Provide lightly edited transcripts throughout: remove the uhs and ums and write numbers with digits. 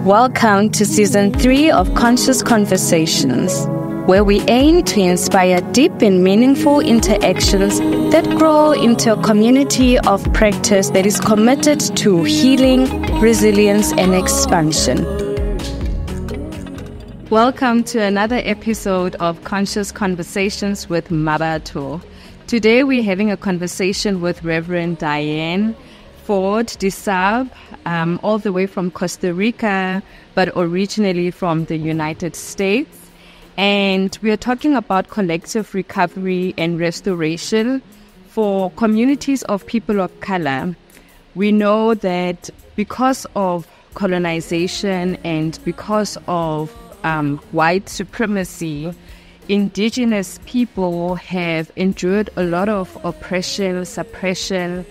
Welcome to Season 3 of Conscious Conversations, where we aim to inspire deep and meaningful interactions that grow into a community of practice that is committed to healing, resilience, and expansion. Welcome to another episode of Conscious Conversations with Mabato. Today we're having a conversation with Reverend Diane Ford-Dessables, all the way from Costa Rica, but originally from the United States. And we are talking about collective recovery and restoration for communities of people of color. We know that because of colonization and because of white supremacy, indigenous people have endured a lot of oppression, suppression,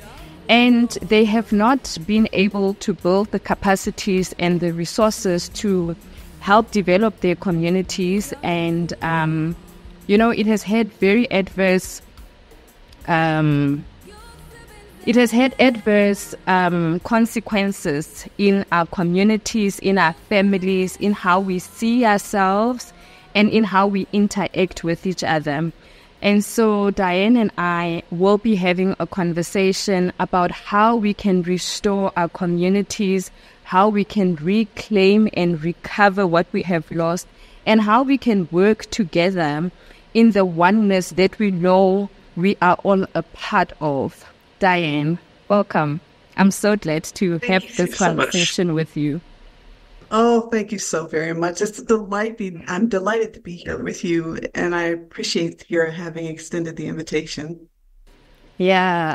and they have not been able to build the capacities and the resources to help develop their communities. And, it has had very adverse consequences in our communities, in our families, in how we see ourselves, and in how we interact with each other. And so Diane and I will be having a conversation about how we can restore our communities, how we can reclaim and recover what we have lost, and how we can work together in the oneness that we know we are all a part of. Diane, welcome. I'm so glad to have this conversation with you. Oh, thank you so very much. I'm delighted to be here with you, and I appreciate your having extended the invitation. Yeah,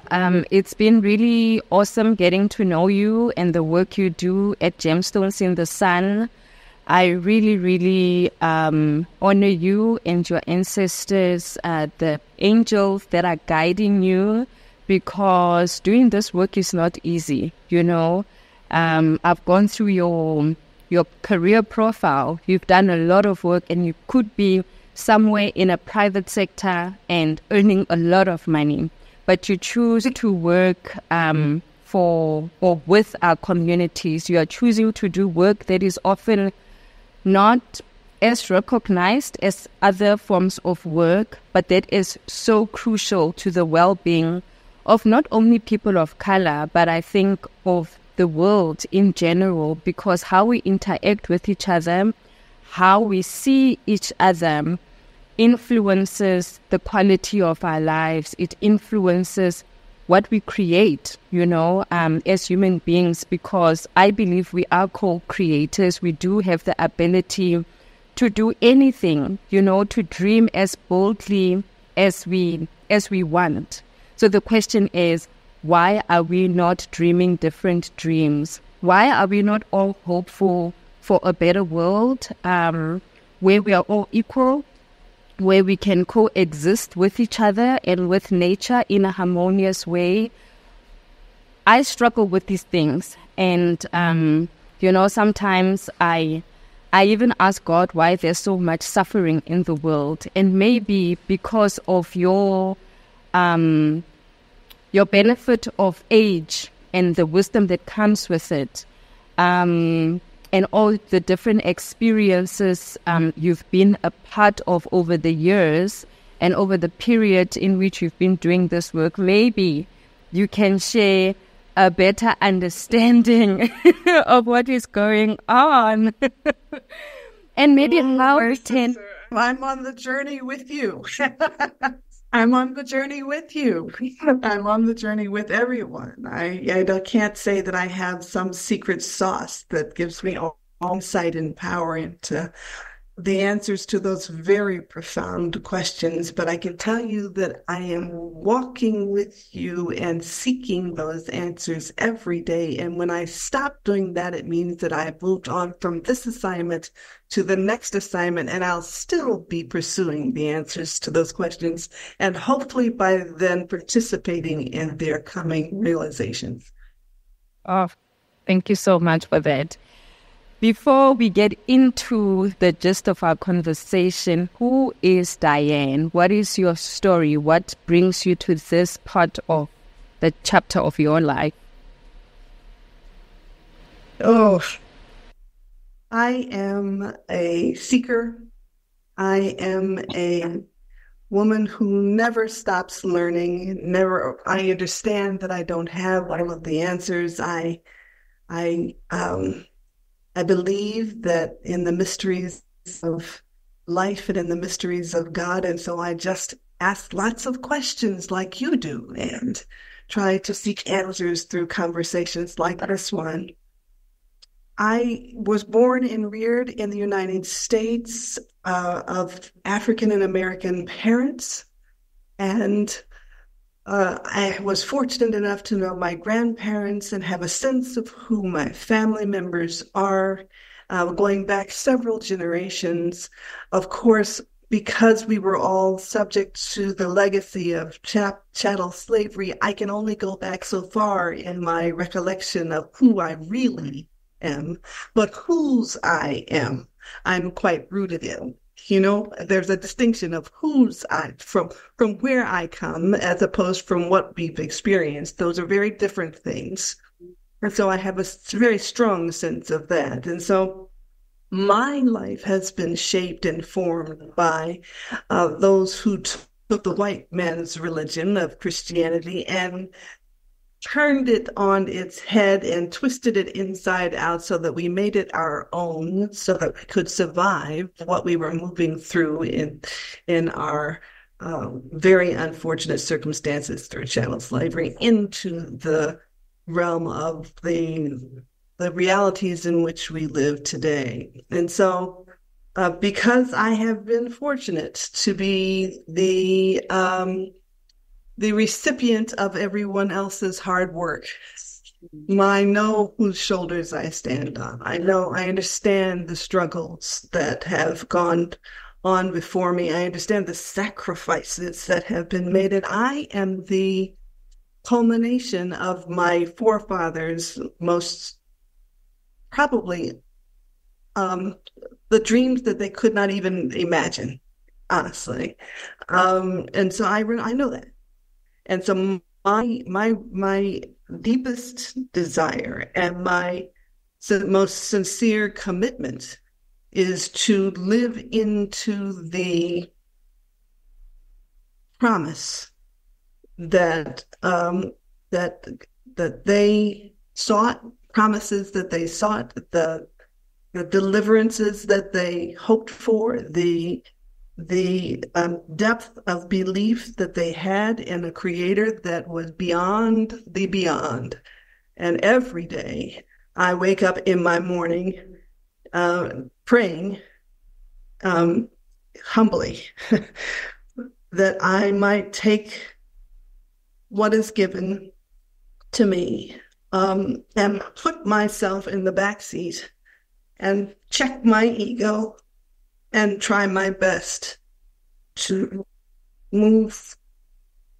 it's been really awesome getting to know you and the work you do at Gemstones in the Sun. I really, really honor you and your ancestors, the angels that are guiding you, because doing this work is not easy. I've gone through your career profile. You've done a lot of work, and you could be somewhere in a private sector and earning a lot of money, but you choose to work for or with our communities. You are choosing to do work that is often not as recognized as other forms of work, but that is so crucial to the well-being of not only people of color, but I think of the world in general, because how we interact with each other, how we see each other, influences the quality of our lives. It influences what we create, as human beings, because I believe we are co-creators. We do have the ability to do anything, to dream as boldly as we want. So the question is, why are we not dreaming different dreams? Why are we not all hopeful for a better world where we are all equal, where we can coexist with each other and with nature in a harmonious way? I struggle with these things. And, sometimes I even ask God why there's so much suffering in the world. And maybe because of your benefit of age and the wisdom that comes with it, and all the different experiences you've been a part of over the years and over the period in which you've been doing this work, maybe you can share a better understanding of what is going on. And maybe how we can... I'm on the journey with you. I'm on the journey with you. I'm on the journey with everyone. I can't say that I have some secret sauce that gives me all insight and power into the answers to those very profound questions, but I can tell you that I am walking with you and seeking those answers every day. And when I stop doing that, it means that I have moved on from this assignment to the next assignment, and I'll still be pursuing the answers to those questions, and hopefully by then participating in their coming realizations. Oh, thank you so much for that. Before we get into the gist of our conversation, who is Diane? What is your story? What brings you to this part of the chapter of your life? Oh, I am a seeker. I am a woman who never stops learning. I understand that I don't have all of the answers. I, um, I believe that in the mysteries of life and in the mysteries of God. And so I just ask lots of questions like you do and try to seek answers through conversations like this one. I was born and reared in the United States of African and American parents. And I was fortunate enough to know my grandparents and have a sense of who my family members are, going back several generations. Of course, because we were all subject to the legacy of chattel slavery, I can only go back so far in my recollection of who I really am, but whose I am, I'm quite rooted in. You know, there's a distinction of from where I come as opposed from what we've experienced. Those are very different things. And so I have a very strong sense of that. And so my life has been shaped and formed by those who took the white man's religion of Christianity and turned it on its head and twisted it inside out so that we made it our own, so that we could survive what we were moving through in our very unfortunate circumstances through chattel slavery into the realm of the realities in which we live today. And so because I have been fortunate to be the recipient of everyone else's hard work, I know whose shoulders I stand on. I understand the struggles that have gone on before me. I understand the sacrifices that have been made, and I am the culmination of my forefathers' most probably the dreams that they could not even imagine, honestly. And so I know that. And so my deepest desire and my most sincere commitment is to live into the promise that that they sought, promises that they sought, the deliverances that they hoped for, the depth of belief that they had in a creator that was beyond the beyond. And every day I wake up in my morning praying humbly that I might take what is given to me and put myself in the backseat and check my ego and try my best to move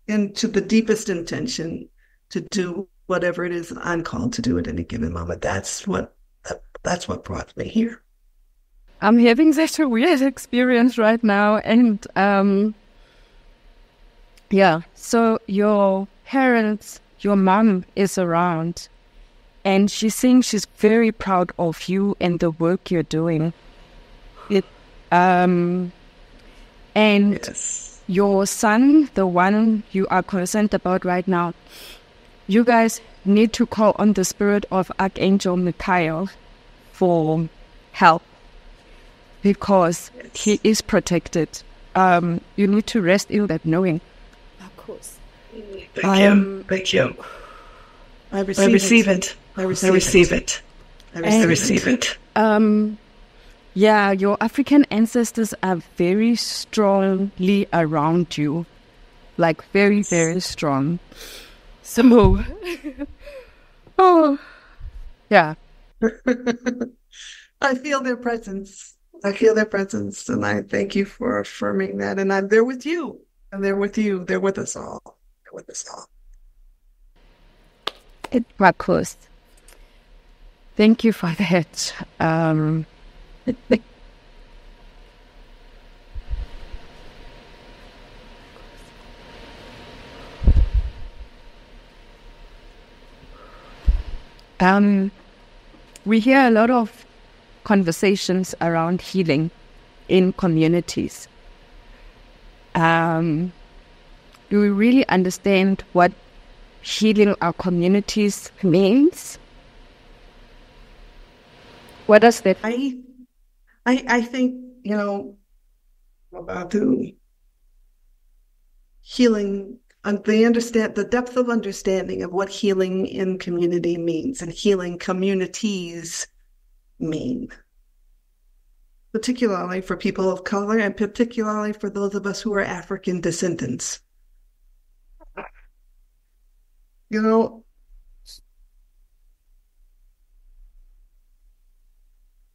into the deepest intention to do whatever it is that I'm called to do at any given moment. That's what brought me here. I'm having such a weird experience right now, and so your parents, your mom is around, and she's saying she's very proud of you and the work you're doing. And yes. Your son, the one you are concerned about right now, you guys need to call on the spirit of Archangel Michael for help, because yes. He is protected. You need to rest in that knowing. Of course. Thank you. I receive it. Yeah, your African ancestors are very strongly around you, like very, very strong. So, yeah. I feel their presence. And I thank you for affirming that. And I'm there with you. They're with us all. Marcos, thank you for that. We hear a lot of conversations around healing in communities. Do we really understand what healing our communities means? What does that? I think, about the healing, they understand the depth of understanding of what healing in community means and healing communities mean, particularly for people of color and particularly for those of us who are African descendants.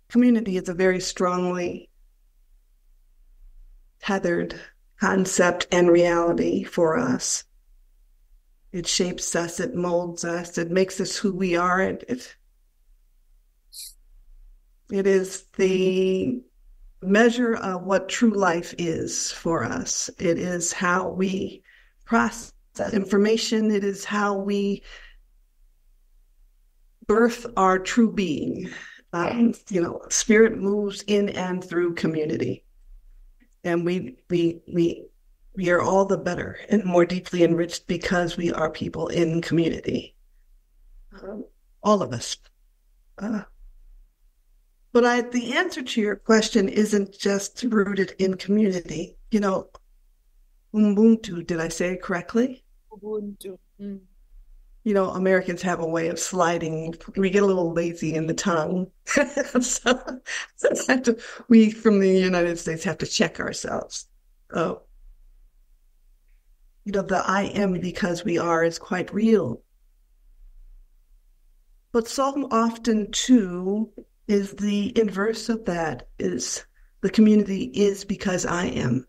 Community is a very strongly tethered concept and reality for us. It shapes us, it molds us, it makes us who we are. It is the measure of what true life is for us. It is how we process information. It is how we birth our true being. Spirit moves in and through community. And we are all the better and more deeply enriched because we are people in community. All of us. But the answer to your question isn't just rooted in community. Ubuntu, did I say it correctly? Ubuntu. Mm. Americans have a way of sliding. We get a little lazy in the tongue. So we from the United States have to check ourselves. The I am because we are is quite real. But so often, too, is the inverse of that, is the community is because I am.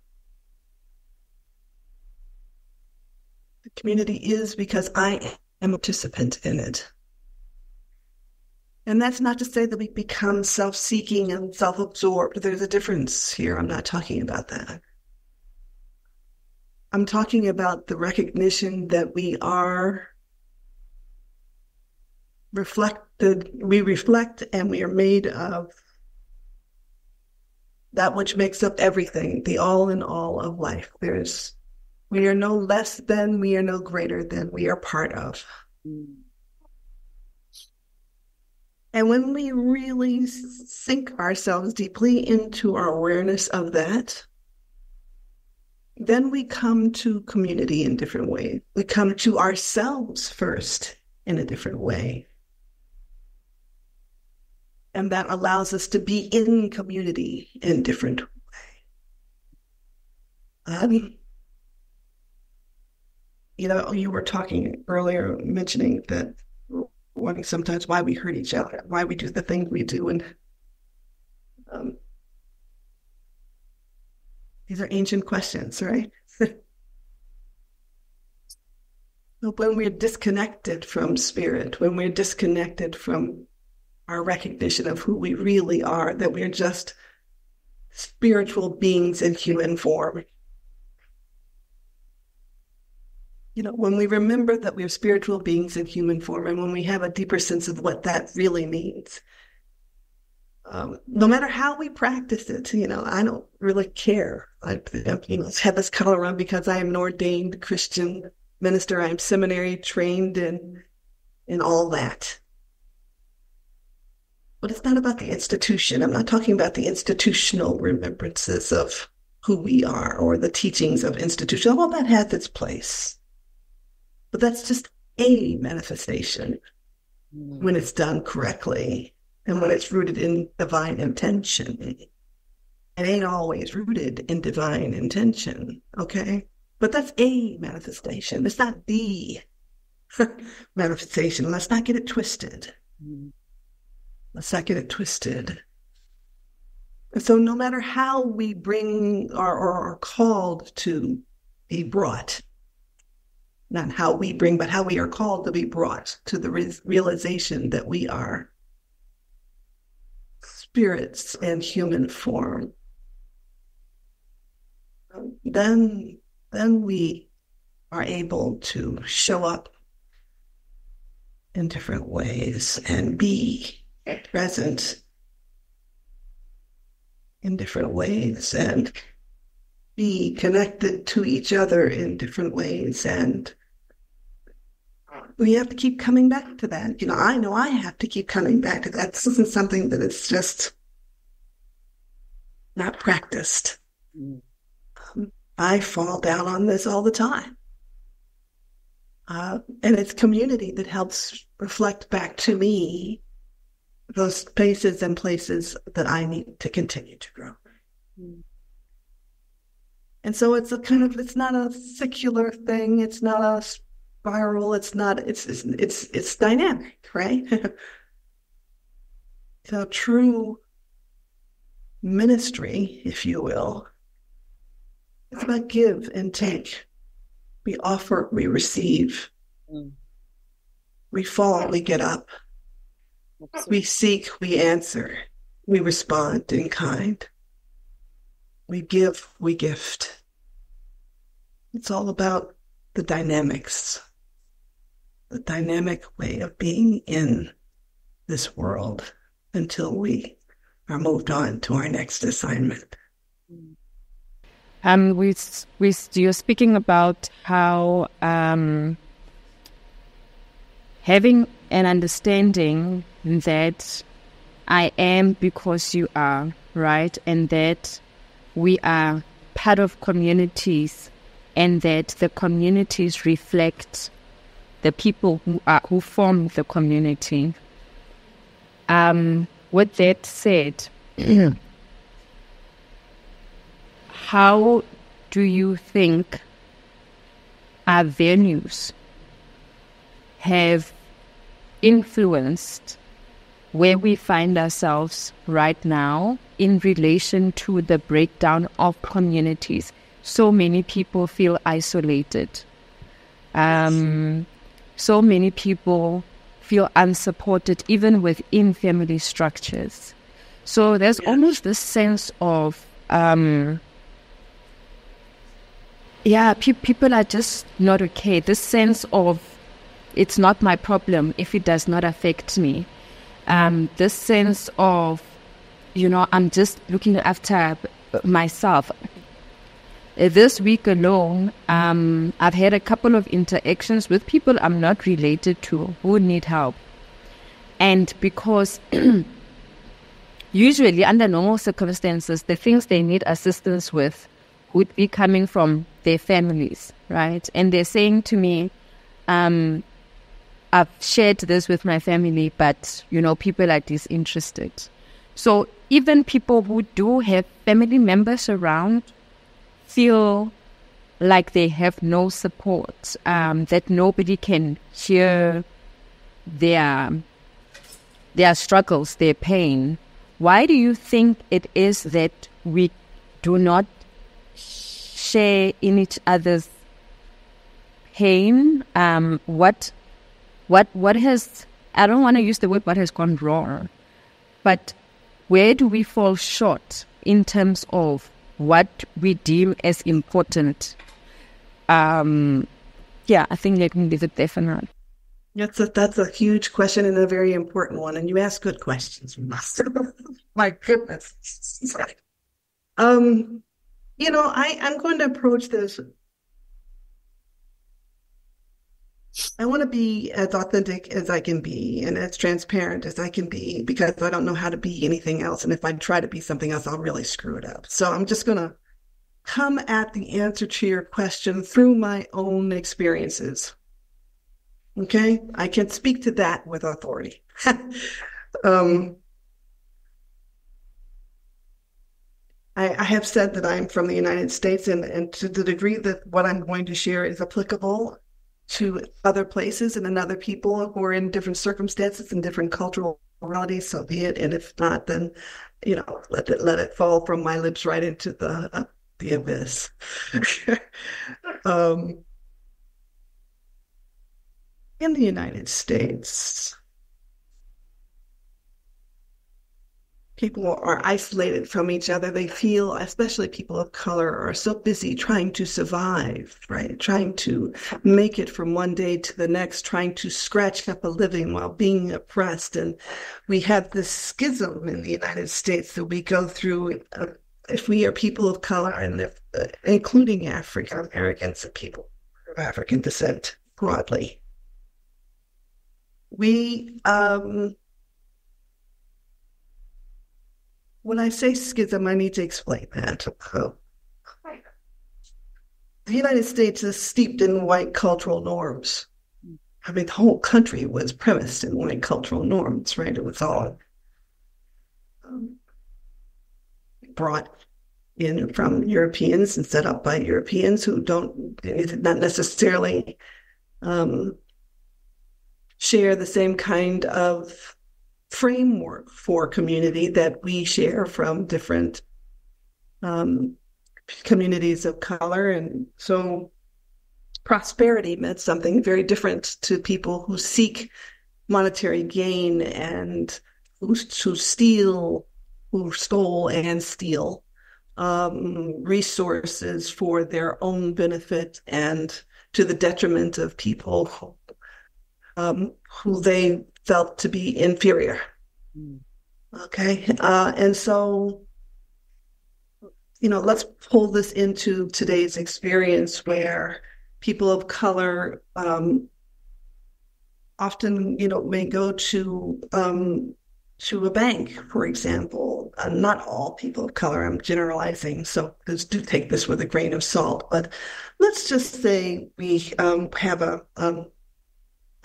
The community is because I am a participant in it. And that's not to say that we become self-seeking and self-absorbed. There's a difference here. I'm not talking about that. I'm talking about the recognition that we are we reflect and we are made of that which makes up everything, the all in all of life. We are no less than, we are no greater than, we are part of. And when we really sink ourselves deeply into our awareness of that, then we come to community in different ways. We come to ourselves first in a different way. And that allows us to be in community in a different way. You were talking earlier, mentioning that wondering sometimes why we hurt each other, why we do the things we do. And these are ancient questions, right? When we're disconnected from spirit, when we're disconnected from our recognition of who we really are, that we're just spiritual beings in human form. When we remember that we're spiritual beings in human form, and when we have a deeper sense of what that really means, no matter how we practice it, I don't really care. I have this color on because I am an ordained Christian minister. I'm seminary trained in all that. But it's not about the institution. I'm not talking about the institutional remembrances of who we are or the teachings of institution. All that has its place. But that's just a manifestation when it's done correctly and when it's rooted in divine intention. It ain't always rooted in divine intention, okay? But that's a manifestation. It's not the manifestation. Let's not get it twisted. Let's not get it twisted. And so no matter how we bring or are called to be brought, not how we bring, but how we are called to be brought to the realization that we are spirits in human form, then we are able to show up in different ways and be present in different ways and be connected to each other in different ways. And we have to keep coming back to that. I know I have to keep coming back to that. This isn't something that is just not practiced. I fall down on this all the time. And it's community that helps reflect back to me those spaces and places that I need to continue to grow. And so it's not a secular thing. It's not a spiral. It's dynamic, right? So true ministry, if you will, it's about give and take. We offer, we receive. We fall, we get up. We seek, we answer. We respond in kind. We give, we gift. It's all about the dynamics, the dynamic way of being in this world until we are moved on to our next assignment. You're speaking about how having an understanding that I am because you are, right? And that we are part of communities and that the communities reflect the people who form the community. With that said, how do you think our venues have influenced where we find ourselves right now in relation to the breakdown of communities? So many people feel isolated. So many people feel unsupported, even within family structures. So there's almost this sense of, people are just not okay. This sense of, it's not my problem if it does not affect me. This sense of, I'm just looking after myself. This week alone, I've had a couple of interactions with people I'm not related to who need help. And because usually under normal circumstances, the things they need assistance with would be coming from their families, right? And they're saying to me, I've shared this with my family, but, people are disinterested. So even people who do have family members around feel like they have no support, that nobody can hear their struggles, their pain. Why do you think it is that we do not share in each other's pain? What has, I don't want to use the word what has gone wrong, but where do we fall short in terms of what we deem as important? I think let me leave it there for now. That's a huge question and a very important one. And you ask good questions, my goodness. I'm going to approach this. I want to be as authentic as I can be and as transparent as I can be, because I don't know how to be anything else. And if I try to be something else, I'll really screw it up. So I'm just going to come at the answer to your question through my own experiences. Okay? I can speak to that with authority. I have said that I'm from the United States, and to the degree that what I'm going to share is applicable to other places and other people who are in different circumstances and different cultural realities, so be it. And if not, then, let it fall from my lips right into the abyss. In the United States, people are isolated from each other. They feel, especially people of color, are so busy trying to survive, right? Trying to make it from one day to the next, trying to scratch up a living while being oppressed. And we have this schism in the United States that we go through if we are people of color, and including African Americans and people of African descent broadly. When I say schism, I need to explain that. The United States is steeped in white cultural norms. I mean, the whole country was premised in white cultural norms, right? It was all brought in from Europeans and set up by Europeans who not necessarily share the same kind of framework for community that we share from different communities of color. And so prosperity meant something very different to people who seek monetary gain and who stole and steal resources for their own benefit and to the detriment of people who they felt to be inferior. Okay. And so, let's pull this into today's experience where people of color often, may go to a bank, for example. Not all people of color, I'm generalizing, so do take this with a grain of salt. But let's just say we have a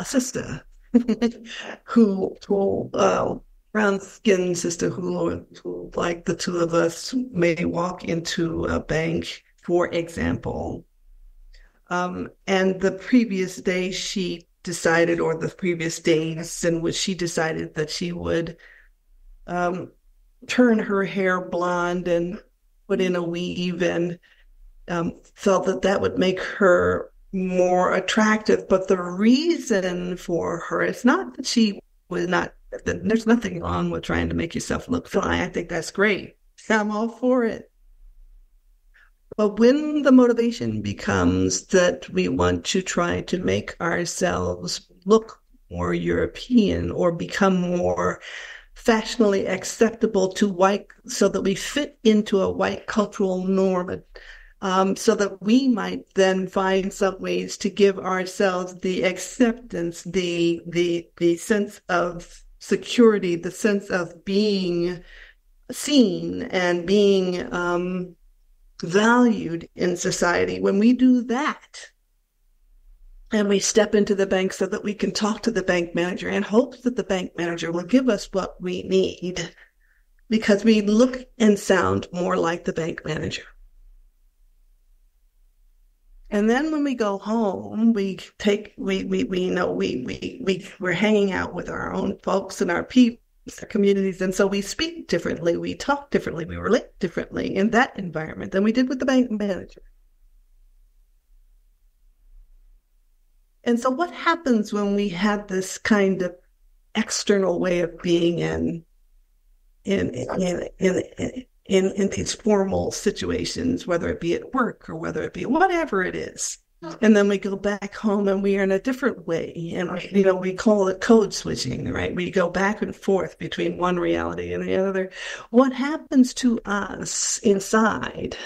sister who brown-skinned sister who, like the two of us, may walk into a bank, for example. And the previous day she decided, or the previous days in which she decided that she would turn her hair blonde and put in a weave, and felt that would make her more attractive. But the reason for her, it's not that she was not, there's nothing wrong with trying to make yourself look fine. I think that's great. I'm all for it. But when the motivation becomes that we want to try to make ourselves look more European or become more fashionably acceptable to white, so that we fit into a white cultural norm, so that we might then find some ways to give ourselves the acceptance, the sense of security, the sense of being seen and being valued in society. When we do that, and we step into the bank so that we can talk to the bank manager and hope that the bank manager will give us what we need, because we look and sound more like the bank manager. And then when we go home, we're hanging out with our own folks and our people, our communities. And so we speak differently, we talk differently, we relate differently in that environment than we did with the bank manager. And so what happens when we have this kind of external way of being in these formal situations, whether it be at work or whether it be whatever it is? And then we go back home and we are in a different way. And, we call it code switching, right? We go back and forth between one reality and the other. What happens to us inside?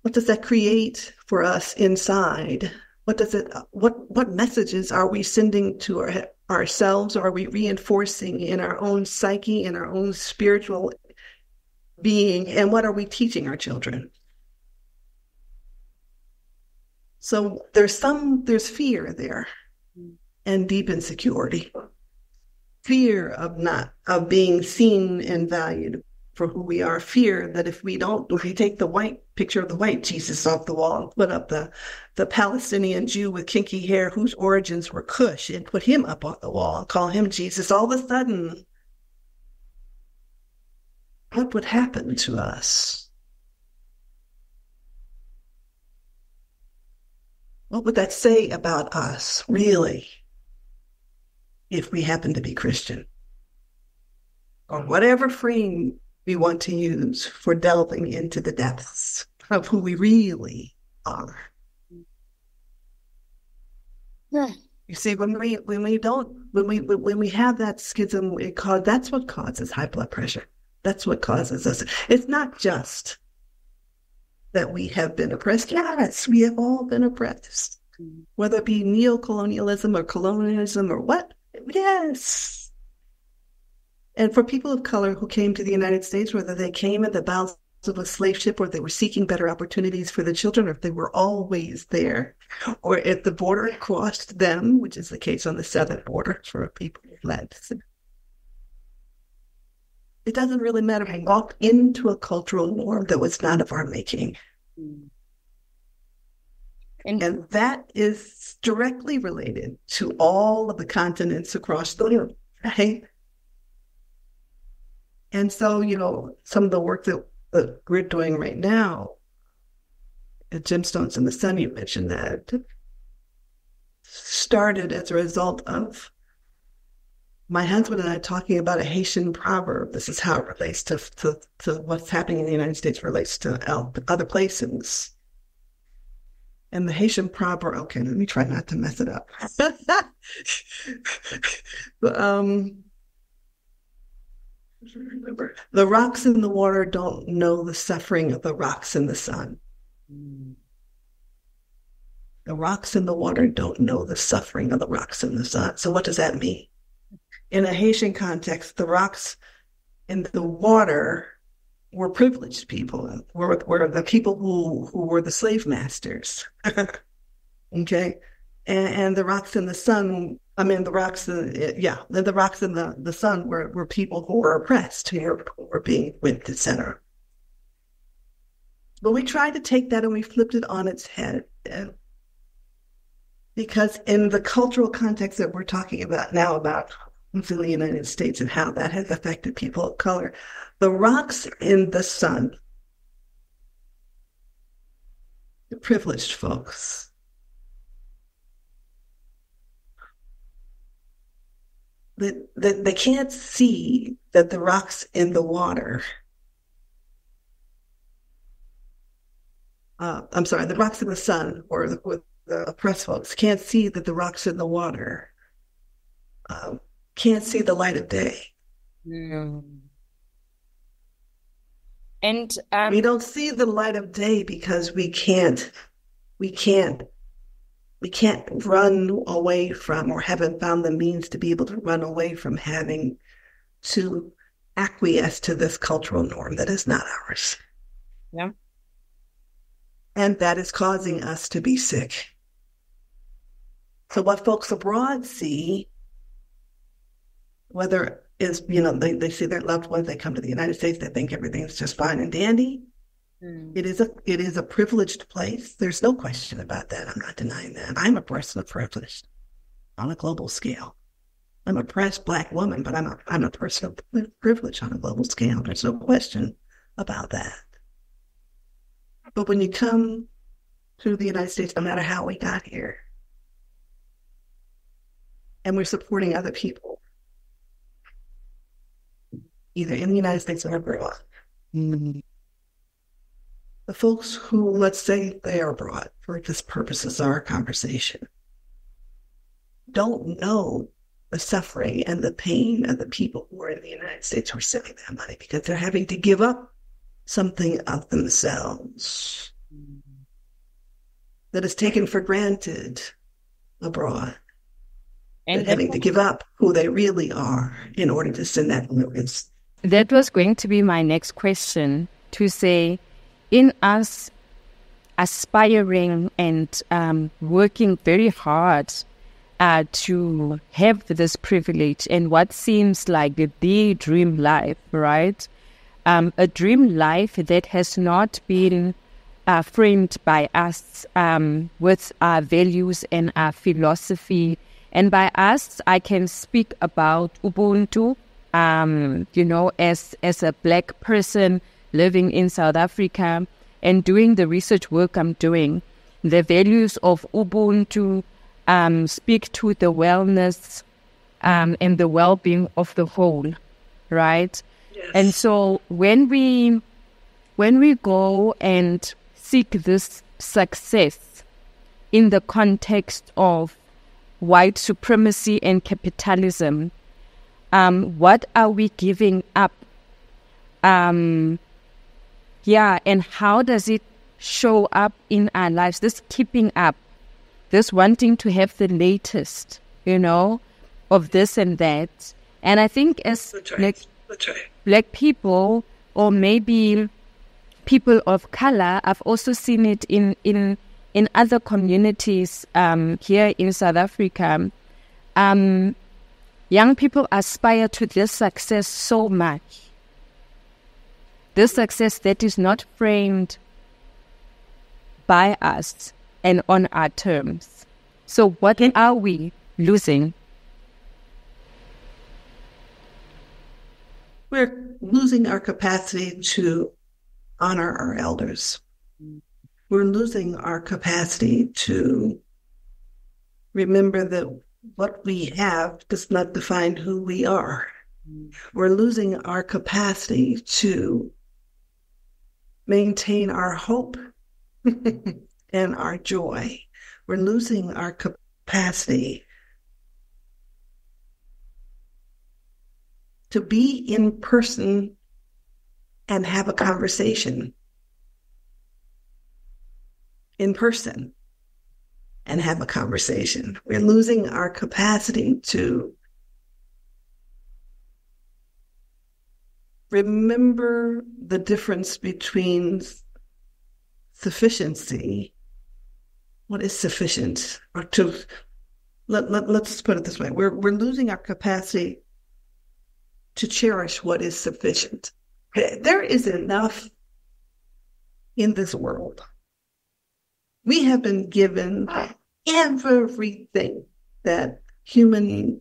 What does that create for us inside? What messages are we sending to ourselves? Or are we reinforcing in our own psyche, in our own spiritual being? And what are we teaching our children? So there's fear there, and deep insecurity. Fear of being seen and valued for who we are. Fear that if we take the white picture of the white Jesus off the wall and put up the Palestinian Jew with kinky hair whose origins were Cush and put him up on the wall and call him Jesus, all of a sudden, what would happen to us? What would that say about us, really, if we happen to be Christian? or whatever frame we want to use for delving into the depths of who we really are. Yeah. You see, when we have that schism, that's what causes high blood pressure. That's what causes us. It's not just that we have been oppressed. Yes, we have all been oppressed, whether it be neocolonialism or colonialism or what. Yes. And for people of color who came to the United States, whether they came in the bowels of a slave ship or they were seeking better opportunities for the children, or if they were always there, or if the border crossed them, which is the case on the southern border for people who fled. It doesn't really matter. We walked into a cultural norm that was not of our making. And that is directly related to all of the continents across the world, right? And so, some of the work that we're doing right now at Gemstones in the Sun, you mentioned that, started as a result of my husband and I talking about a Haitian proverb. This is how it relates to what's happening in the United States relates to other places. And the Haitian proverb, okay, let me try not to mess it up. Remember, the rocks in the water don't know the suffering of the rocks in the sun. The rocks in the water don't know the suffering of the rocks in the sun. So what does that mean? In a Haitian context, the rocks in the water were privileged people, were the people who were the slave masters. Okay? And the rocks in the sun, the rocks in the sun were people who were oppressed, who were being whipped, etc. But we tried to take that and we flipped it on its head. Because in the cultural context that we're talking about now, about in the United States and how that has affected people of color, the rocks in the sun, the privileged folks, they can't see that the rocks in the water, the rocks in the sun, or the oppressed folks can't see that the rocks in the water can't see the light of day. And we don't see the light of day because we can't run away from, or haven't found the means to be able to run away from having to acquiesce to this cultural norm that is not ours. Yeah. And that is causing us to be sick. So what folks abroad see, whether is, they see their loved ones, they come to the United States, they think everything's just fine and dandy. It is a privileged place. There's no question about that. I'm not denying that. I'm a person of privilege on a global scale. I'm a oppressed Black woman, but I'm a person of privilege on a global scale. There's no question about that. But when you come to the United States, no matter how we got here, and we're supporting other people, either in the United States or abroad, the folks who, let's say they are abroad, for this purposes of our conversation, don't know the suffering and the pain of the people who are in the United States who are sending that money, because they're having to give up something of themselves that is taken for granted abroad. And having to give up who they really are in order to send that remittance. That was going to be my next question, to say, in us aspiring and working very hard to have this privilege and what seems like the dream life, right? A dream life that has not been framed by us with our values and our philosophy. And by us, I can speak about Ubuntu, as a Black person living in South Africa and doing the research work I'm doing. The values of Ubuntu speak to the wellness and the well-being of the whole, right? Yes. And so when we go and seek this success in the context of white supremacy and capitalism, what are we giving up? And how does it show up in our lives? This keeping up, this wanting to have the latest, of this and that. And I think as Black people, or maybe people of color, I've also seen it in other communities here in South Africa. Young people aspire to this success so much. This success that is not framed by us and on our terms. So what are we losing? We're losing our capacity to honor our elders. We're losing our capacity to remember that what we have does not define who we are. We're losing our capacity to maintain our hope and our joy. We're losing our capacity to be in person and have a conversation. In person and have a conversation. We're losing our capacity to remember the difference between sufficiency. What is sufficient? Or let's put it this way. We're losing our capacity to cherish what is sufficient. There is enough in this world. We have been given everything that human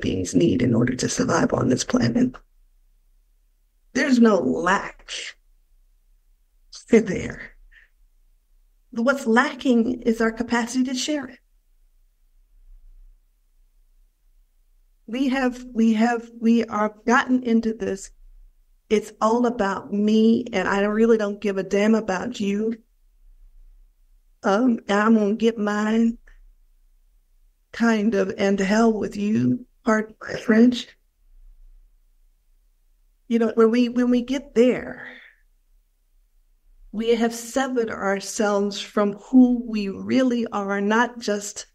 beings need in order to survive on this planet. There's no lack there. What's lacking is our capacity to share it. We are gotten into this. It's all about me, and I really don't give a damn about you. I'm going to get mine, kind of, and to hell with you, pardon my French. When we get there, we have severed ourselves from who we really are, not just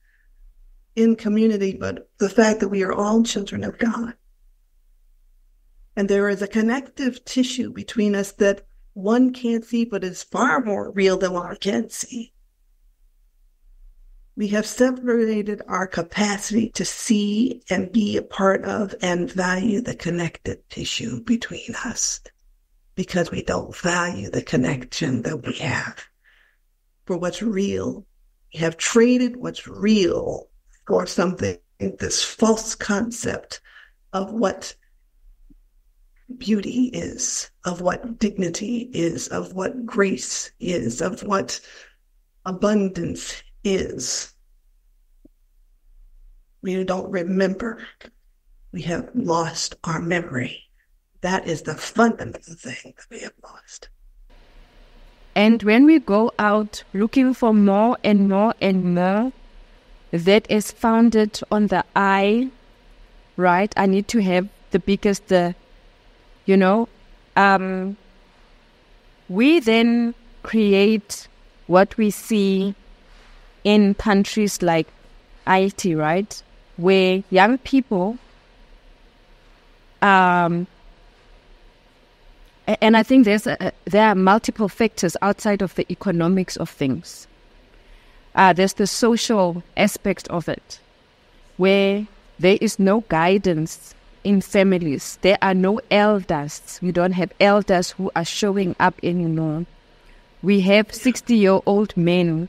in community, but the fact that we are all children of God. And there is a connective tissue between us that one can't see, but is far more real than one can see. We have separated our capacity to see and be a part of and value the connective tissue between us because we don't value the connection that we have for what's real. We have traded what's real for something, this false concept of what beauty is, of what dignity is, of what grace is, of what abundance is. We don't remember. We have lost our memory. That is the fundamental thing that we have lost. And when we go out looking for more and more and more, that is founded on the I, right? I need to have the biggest, we then create what we see in countries like Haiti, right? Where young people, and I think there are multiple factors outside of the economics of things. There's the social aspect of it, where there is no guidance in families. There are no elders. We don't have elders who are showing up anymore. We have 60-year-old men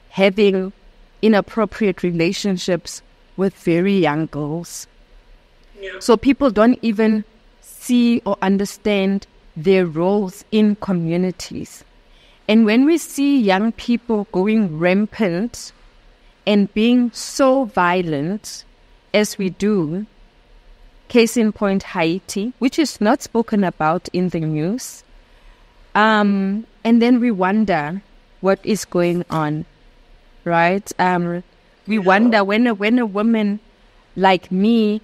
having inappropriate relationships with very young girls. Yeah. So people don't even see or understand their roles in communities. And when we see young people going rampant and being so violent as we do, Case in point, Haiti, which is not spoken about in the news. And then we wonder what is going on, right? We wonder when a woman like me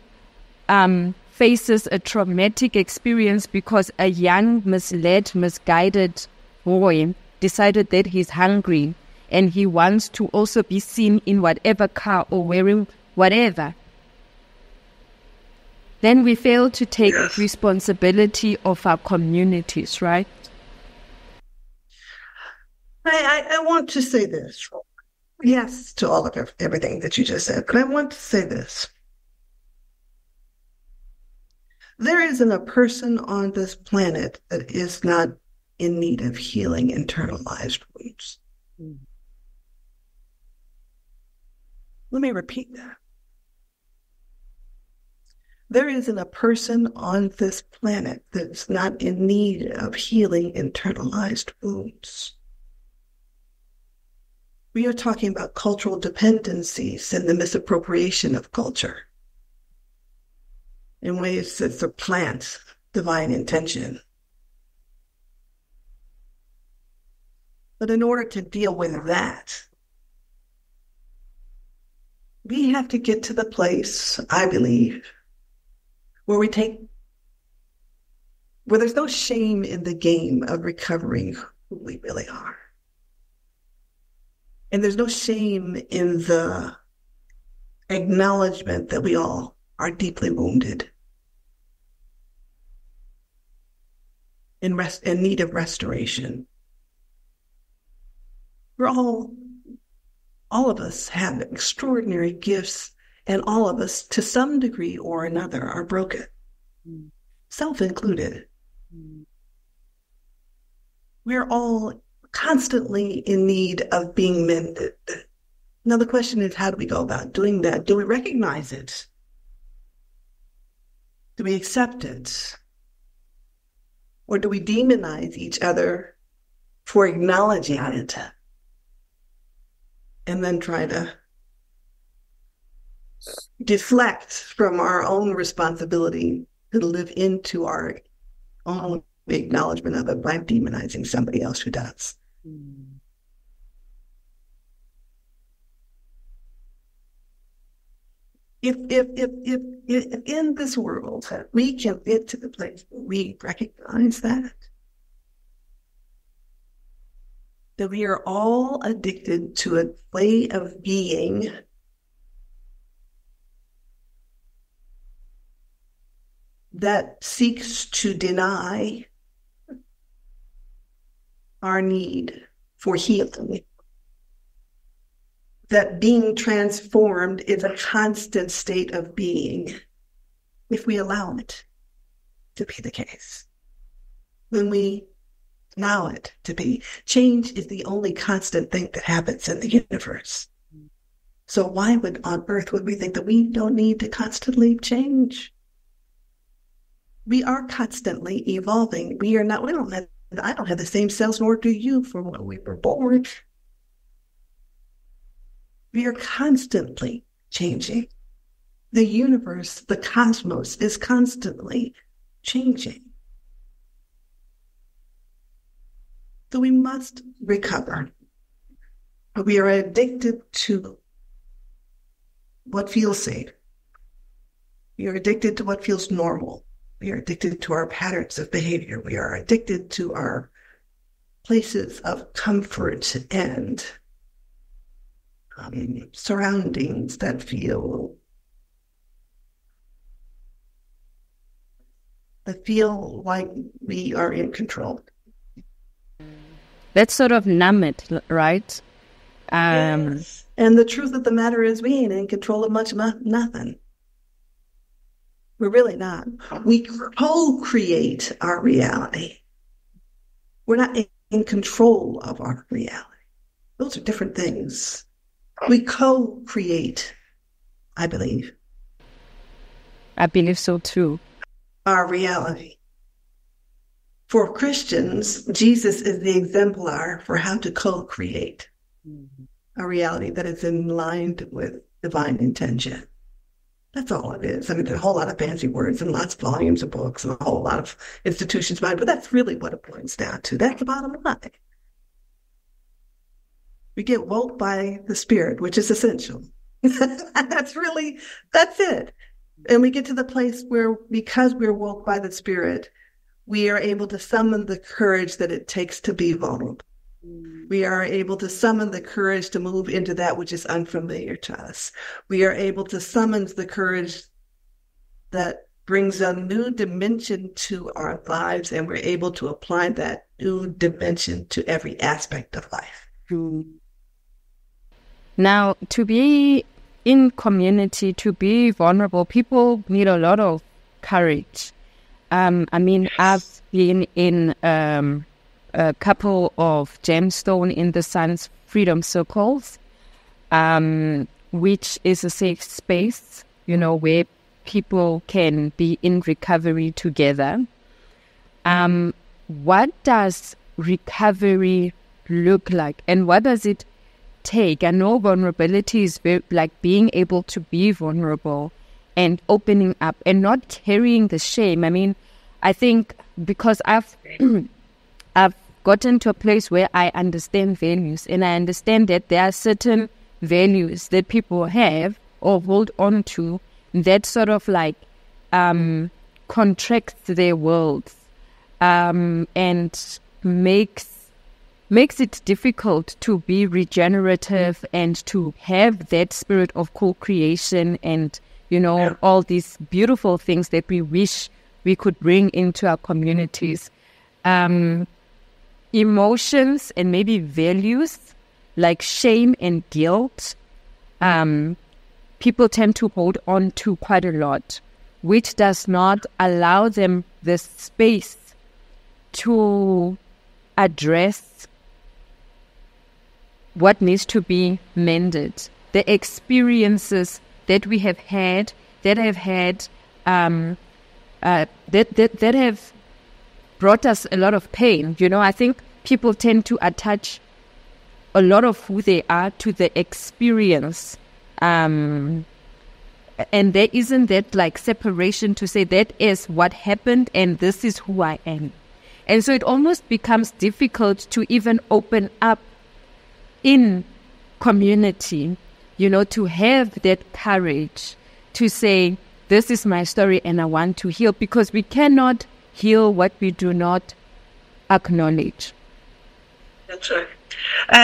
faces a traumatic experience because a young, misled, misguided boy decided that he's hungry and he wants to also be seen in whatever car or wearing whatever. Then we fail to take responsibility of our communities, right? I want to say this. Yes, to all of everything that you just said, but I want to say this. There isn't a person on this planet that is not in need of healing internalized wounds. Let me repeat that. There isn't a person on this planet that's not in need of healing internalized wounds. We are talking about cultural dependencies and the misappropriation of culture in ways that supplant divine intention. But in order to deal with that, we have to get to the place, I believe, where there's no shame in the game of recovering who we really are. And there's no shame in the acknowledgement that we all are deeply wounded in need of restoration. We're all of us have extraordinary gifts, and all of us, to some degree or another, are broken, self included. We're all constantly in need of being mended. Now, the question is, how do we go about doing that? Do we recognize it? Do we accept it? Or do we demonize each other for acknowledging it and then try to deflect from our own responsibility to live into our own acknowledgement of it by demonizing somebody else who does? If in this world we can get to the place where we recognize that we are all addicted to a way of being that seeks to deny our need for healing, that being transformed is a constant state of being, if we allow it to be the case. When we allow it to be. Change is the only constant thing that happens in the universe. So why on earth would we think that we don't need to constantly change? We are constantly evolving. I don't have the same cells, nor do you, from when we were born. We are constantly changing. The universe, the cosmos, is constantly changing. So we must recover. We are addicted to what feels safe. We are addicted to what feels normal. We are addicted to our patterns of behavior. We are addicted to our places of comfort and surroundings that feel like we are in control. Let's sort of numb it, right? Yes. And the truth of the matter is we ain't in control of much of nothing. We're really not. We co-create our reality. We're not in control of our reality. Those are different things. We co-create, I believe. I believe so too. Our reality. For Christians, Jesus is the exemplar for how to co-create a reality that is in line with divine intention. That's all it is. I mean, there's a whole lot of fancy words and lots of volumes of books and a whole lot of institutions behind, but that's really what it boils down to. That's the bottom line. We get woke by the spirit, which is essential. That's it. And we get to the place where, because we're woke by the spirit, we are able to summon the courage that it takes to be vulnerable. We are able to summon the courage to move into that which is unfamiliar to us. We are able to summon the courage that brings a new dimension to our lives, and we're able to apply that new dimension to every aspect of life. Now, to be in community, to be vulnerable, people need a lot of courage. I mean, I've been in a couple of Gemstone in the Sun's Freedom Circles, which is a safe space, where people can be in recovery together. What does recovery look like, and what does it take? I know vulnerability is very, like being able to be vulnerable and opening up and not carrying the shame. I mean, I think because I've gotten to a place where I understand values, and I understand that there are certain values that people have or hold on to that sort of like contracts their worlds and makes it difficult to be regenerative and to have that spirit of co-creation and, all these beautiful things that we wish we could bring into our communities. Emotions and maybe values like shame and guilt, people tend to hold on to quite a lot, which does not allow them the space to address what needs to be mended. The experiences that we have had, that have brought us a lot of pain. I think people tend to attach a lot of who they are to the experience. And there isn't that like separation to say that is what happened and this is who I am. And so it almost becomes difficult to even open up in community, to have that courage to say, this is my story and I want to heal, because we cannot heal what we do not acknowledge. That's right.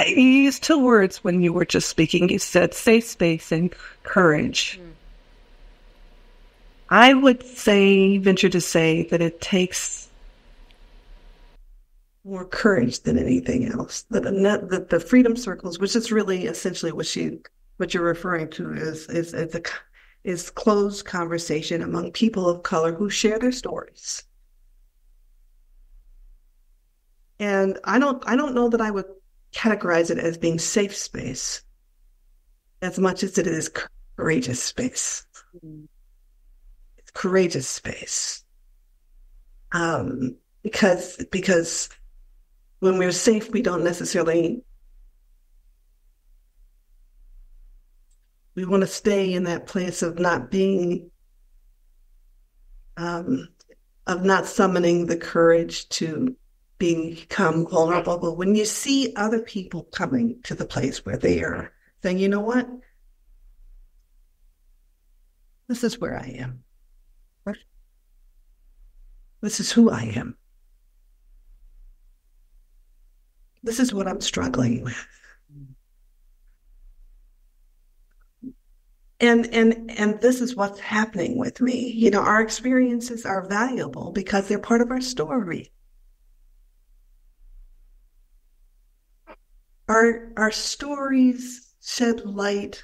You used two words when you were just speaking. You said safe space and courage. I would venture to say that it takes more courage than anything else. That the freedom circles, which is really essentially what you're referring to, is closed conversation among people of color who share their stories. And I don't know that I would categorize it as being safe space as much as it is courageous space. It's courageous space. Because when we're safe, we don't necessarily, we want to stay in that place of not being, of not summoning the courage to become vulnerable. But when you see other people coming to the place where they are saying, you know what? This is where I am. This is who I am. This is what I'm struggling with. And this is what's happening with me. Our experiences are valuable because they're part of our story. Our stories shed light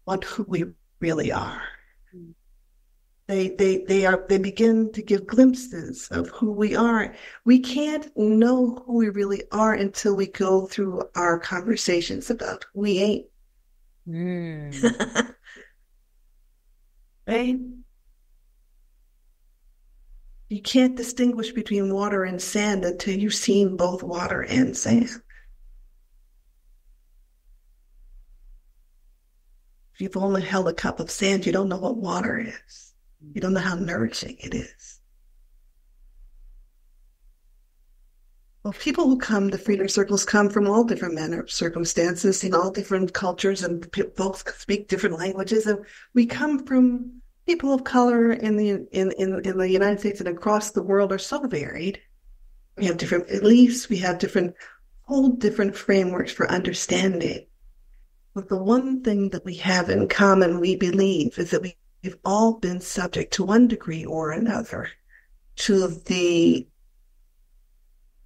on who we really are. They begin to give glimpses of who we are. We can't know who we really are until we go through our conversations about who we ain't. Right? You can't distinguish between water and sand until you've seen both water and sand. If you've only held a cup of sand, you don't know what water is. You don't know how nourishing it is. Well, people who come to Freedom Circles come from all different manner of circumstances, in all different cultures, and folks speak different languages. And we come from people of color in the United States and across the world are so varied. We have different beliefs. We have whole different frameworks for understanding. But the one thing that we have in common, we believe, is that we've all been subject to one degree or another to the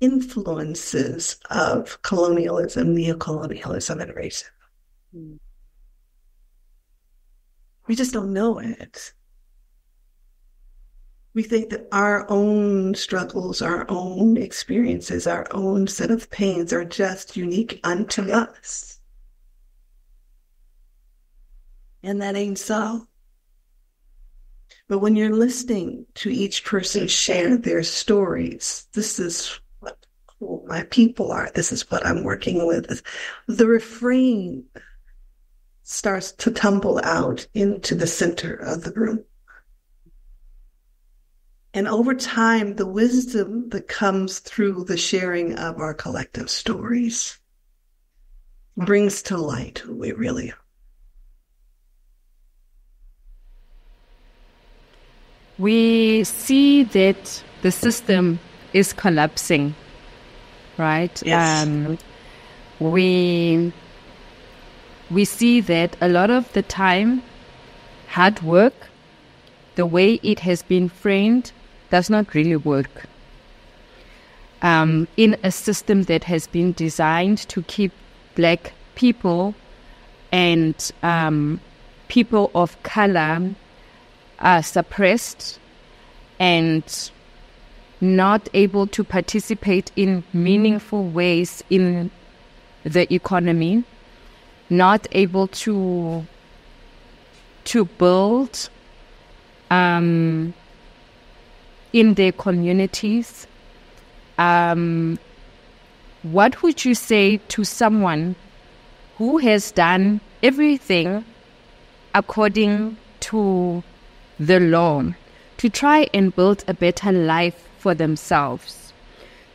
influences of colonialism, neocolonialism, and racism. We just don't know it. We think that our own struggles, our own experiences, our own set of pains are just unique unto us. And that ain't so. But when you're listening to each person share their stories, this is what my people are. This is what I'm working with. The refrain starts to tumble out into the center of the room. And over time, the wisdom that comes through the sharing of our collective stories brings to light who we really are. We see that the system is collapsing, right? Yes. We see that a lot of the time, hard work, the way it has been framed, does not really work. In a system that has been designed to keep Black people and people of color suppressed and not able to participate in meaningful ways in the economy, not able to build in their communities. What would you say to someone who has done everything according to the law to try and build a better life for themselves,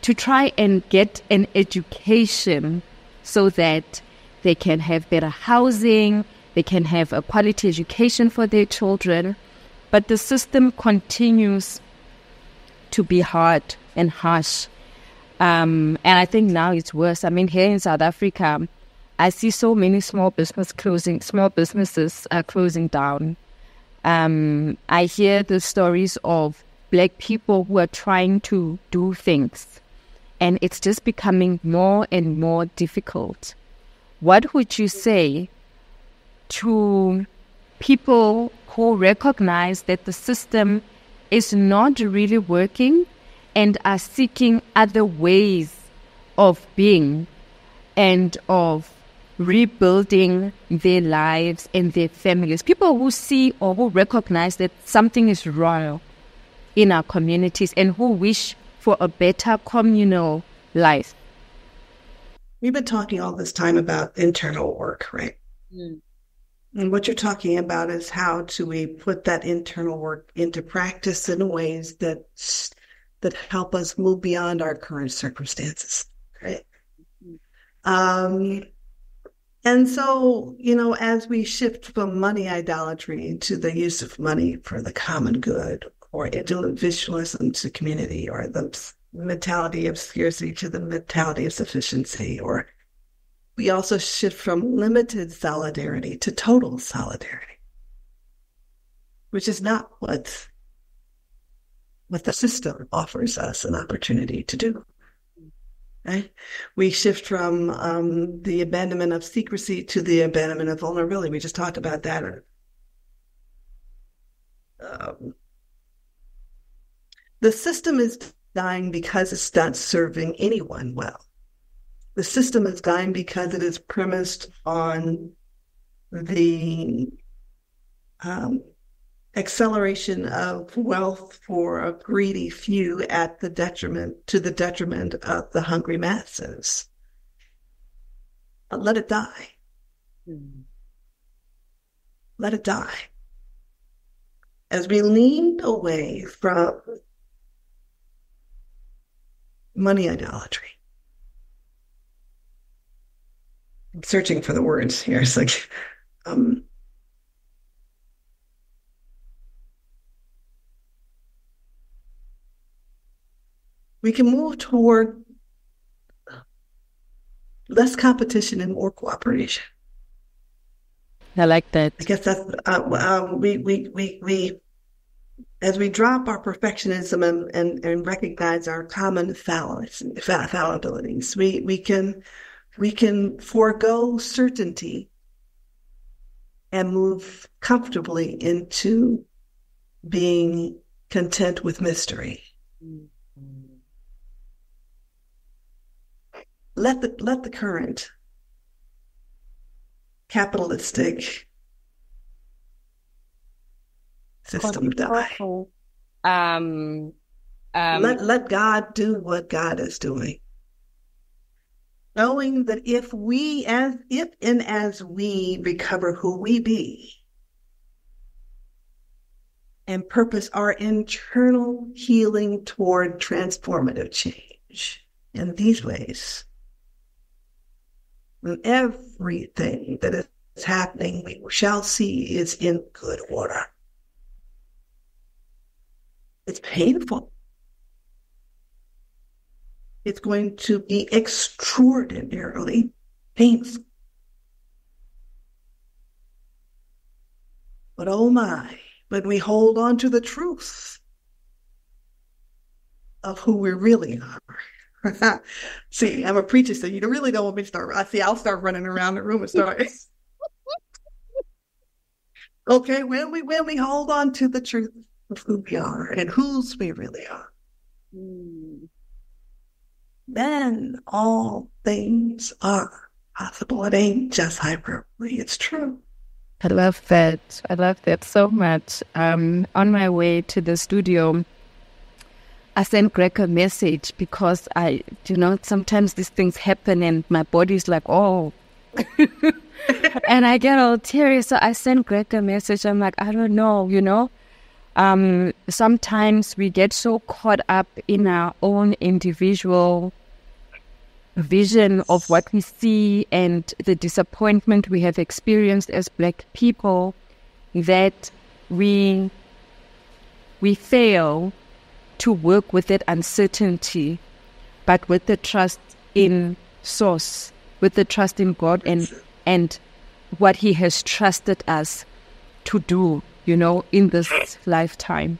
to try and get an education so that they can have better housing, they can have a quality education for their children, but the system continues to be hard and harsh. And I think now it's worse. I mean, here in South Africa, I see so many small businesses are closing down. I hear the stories of Black people who are trying to do things, and it's just becoming more and more difficult. What would you say to people who recognize that the system is not really working and are seeking other ways of being and of rebuilding their lives and their families? People who see or who recognize that something is wrong in our communities and who wish for a better communal life. We've been talking all this time about internal work, right? Mm. And what you're talking about is how do we put that internal work into practice in ways that help us move beyond our current circumstances, right? And so, as we shift from money idolatry to the use of money for the common good, or individualism to community, or the mentality of scarcity to the mentality of sufficiency, or we also shift from limited solidarity to total solidarity, which is not what the system offers us an opportunity to do. Right? We shift from the abandonment of secrecy to the abandonment of vulnerability. We just talked about that. The system is dying because it's not serving anyone well. The system is dying because it is premised on the acceleration of wealth for a greedy few to the detriment of the hungry masses. Let it die. Mm-hmm. let it die. As we leaned away from money idolatry. I'm searching for the words here. It's like, we can move toward less competition and more cooperation. I like that. I guess that's we as we drop our perfectionism and recognize our common fallibilities, we can forego certainty and move comfortably into being content with mystery. Let the current capitalistic system die. Let God do what God is doing. Knowing that if and as we recover who we be and purpose our internal healing toward transformative change in these ways, then everything that is happening we shall see is in good order. It's painful. It's going to be extraordinarily painful. But oh my, when we hold on to the truth of who we really are. See, I'm a preacher, so you really don't want me to start. I'll start running around the room and start. Okay, when we hold on to the truth of who we are and whose we really are, then all things are possible. It ain't just hyperbole, it's true. I love that. I love that so much. On my way to the studio, I sent Greg a message because sometimes these things happen and my body's like, oh. And I get all teary. So I sent Greg a message. I'm like, I don't know, sometimes we get so caught up in our own individual vision of what we see and the disappointment we have experienced as Black people that we fail to work with that uncertainty, but with the trust in Source, with the trust in God and what He has trusted us to do, in this lifetime.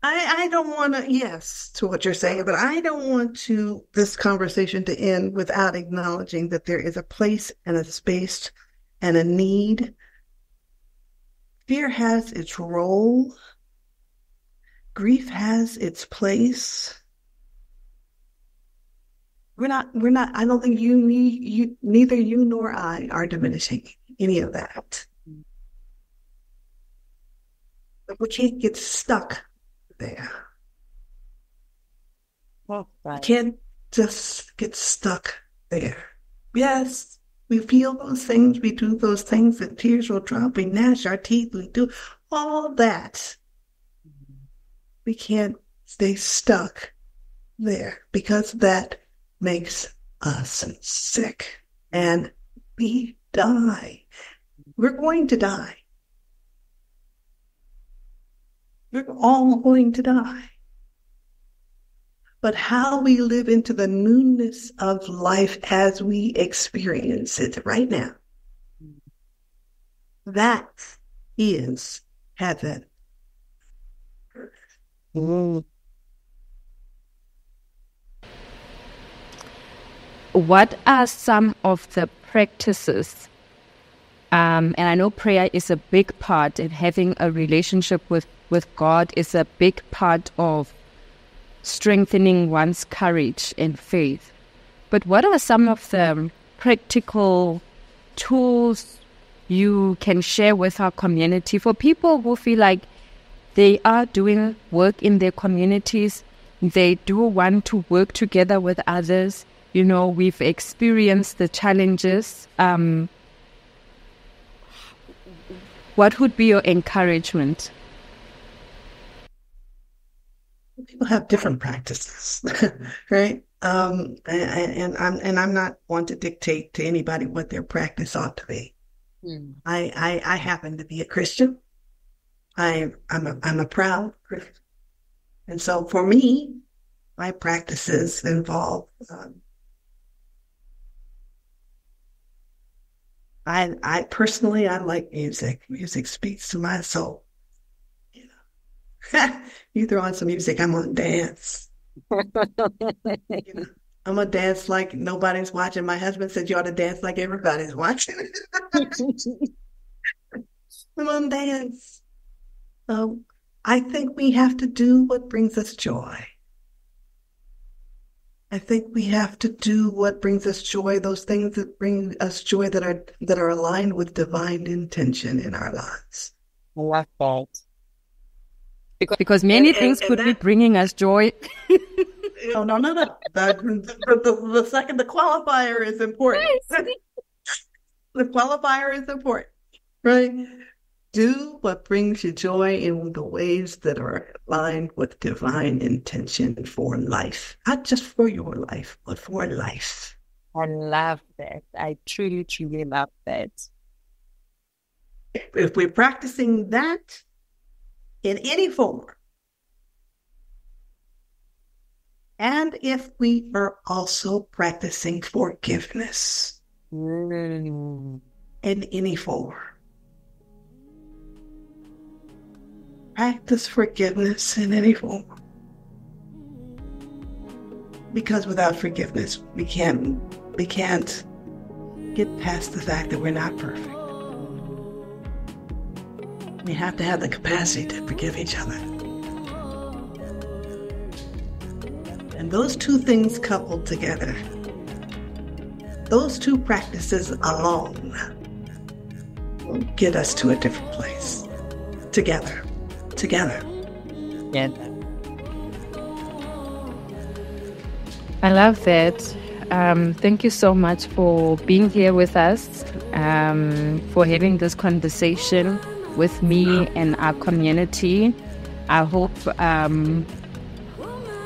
I don't want to, yes, to what you're saying, but I don't want this conversation to end without acknowledging that there is a place and a space and a need. Fear has its role. Grief has its place. We're not, I don't think neither you nor I are diminishing any of that. But we can't get stuck there. Oh, right. We can't just get stuck there. Yes, we feel those things, we do those things, and tears will drop, we gnash our teeth, we do all that. We can't stay stuck there because that makes us sick and we die. We're going to die. We're all going to die. But how we live into the newness of life as we experience it right now, that is heaven. What are some of the practices? And I know prayer is a big part, and having a relationship with God is a big part of strengthening one's courage and faith. But what are some of the practical tools you can share with our community for people who feel like they are doing work in their communities, they do want to work together with others? We've experienced the challenges. what would be your encouragement? People have different practices, right? I'm not one to dictate to anybody what their practice ought to be. I happen to be a Christian. I'm a proud Christian, and so for me, my practices involve. I personally, I like music. Music speaks to my soul. You throw on some music, I'm gonna dance. I'm gonna dance like nobody's watching. My husband said you ought to dance like everybody's watching. I'm gonna dance. I think we have to do what brings us joy. I think we have to do what brings us joy, those things that bring us joy that are aligned with divine intention in our lives. I love that. Because many things could be bringing us joy. No. The second, the qualifier is important. The qualifier is important, right? Do what brings you joy in the ways that are aligned with divine intention for life. Not just for your life, but for life. I love that. I truly, truly love that. If we're practicing that in any form, and if we are also practicing forgiveness in any form, practice forgiveness in any form. Because without forgiveness, we can't get past the fact that we're not perfect. We have to have the capacity to forgive each other. And those two things coupled together, those two practices alone will get us to a different place. Together. Yeah. I love that. Thank you so much for being here with us, for having this conversation with me and our community. I hope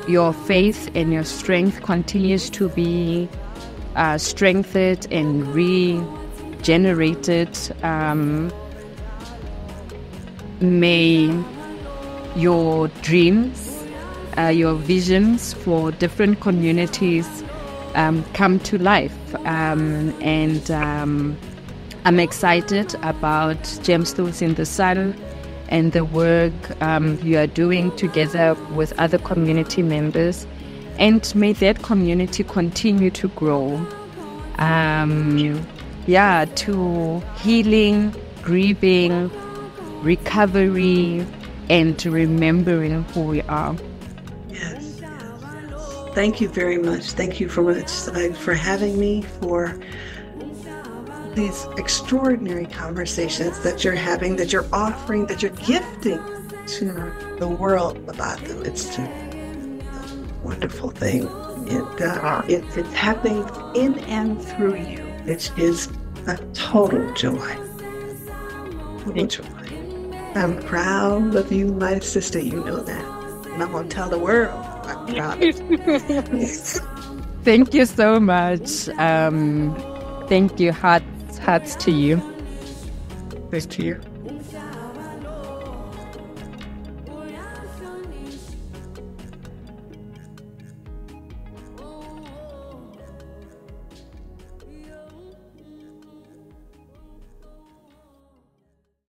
your faith and your strength continues to be strengthened and regenerated. May your dreams, your visions for different communities come to life. And I'm excited about Gemstones in the Sun and the work you are doing together with other community members. And may that community continue to grow. To healing, grieving, recovery, and remembering who we are. Yes. Thank you very much. Thank you for having me, for these extraordinary conversations that you're having, that you're offering, that you're gifting to the world about them. It's a wonderful thing. It's happening in and through you, which is a total joy. Total joy. I'm proud of you, my sister. You know that. And I'm going to tell the world I'm proud of you. Thank you so much. Thank you. Hearts to you. Thanks to you.